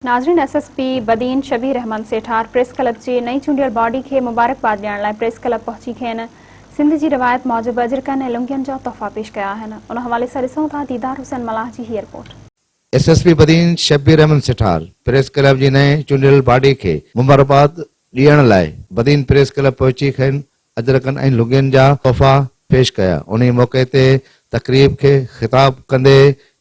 नाज़रीन, SSP Badin Shabbir Ahmed Sethar press club जी नई चूंडियल बॉडी के मुबारकबाद ॾियण लाइ प्रेस क्लब पहुची खेनि सिंध जी रिवायत मूजिब अजरकनि ऐं लुंगियुनि जा तोहफ़ा पेश कया आहिनि। उन हवाले सां ॾिसूं था दीदार हुसैन मलाह जी ही report. SSP Badin Shabbir Ahmed Sethar press club जी नए चूंडियल बॉडी के मुबारकबाद ॾियण लाइ बदीन प्रेस क्लब पहुची खेनि अजरकनि ऐं लुंगियुनि जा तोहफ़ा पेश कया। उन मौके ते तकरीब के खिताब कंदे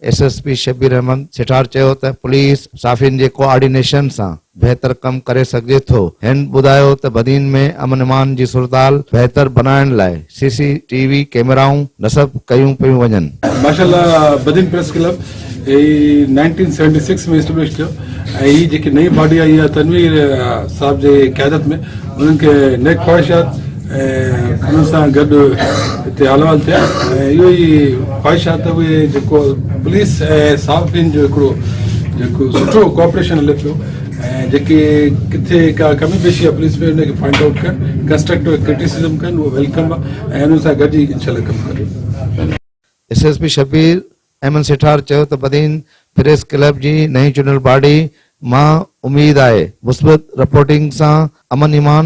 एसएसपी शबीर अहमद सेठार चयो त पुलिस साफ़ियुनि जे कोऑर्डिनेशन सां बेहतर कम करे सघे थो। हिन ॿुधायो त बदीन में अमन अमान जी सूरताल बेहतर बनाइण लाइ सीसीटीवी कैमराऊं नस्ब कयूं पियूं वञनि। माशाल्लाह बदीन प्रेस क्लब 1976 में एस्टेब्लिश थियो ऐं ही जेकी नई बॉडी आई आहे तनवीर साहब जे क़यादत में उन्हनि खे नेक ख्वाहिशात उन्हनि सां गॾु हिते हलवाल थिया ऐं इहो ई ख्वाहिशात उहे जेको पुलिस ऐं साफ़ियुनि जो हिकिड़ो जेको सुठो कोऑपरेशन हले पियो ऐं जेके किथे का कमी पेशी आहे पुलिस में उनखे फाइंड आउट कनि, कंस्ट्रक्टिव क्रिटिसिज़म कनि, उहो वेलकम आहे ऐं उन सां गॾु ई इंशाल्लाह कमु कनि। एसएसपी शबीर अहमद सेठार चयो त बदीन प्रेस क्लब जी नई चूंडियल बॉडी मां उम्मीद आहे मुस्बत रिपोर्टिंग सां अमन ईमान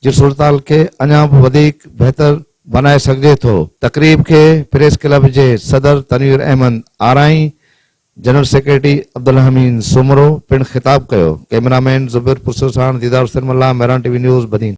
जी सूरताल के अञा भी वधीक बेहतर बनाए सघे थो। तकरीब के प्रेस क्लब जे सदर तनवीर अहमद आराई, जनरल सेक्रेटरी अब्दुल हमीद सुमरो पिण खिताब कयो। कैमरामैन ज़ुबैर पुरसो साण दीदार हुसैन मल्लाह, मेहरान टीवी न्यूज़ बदीन।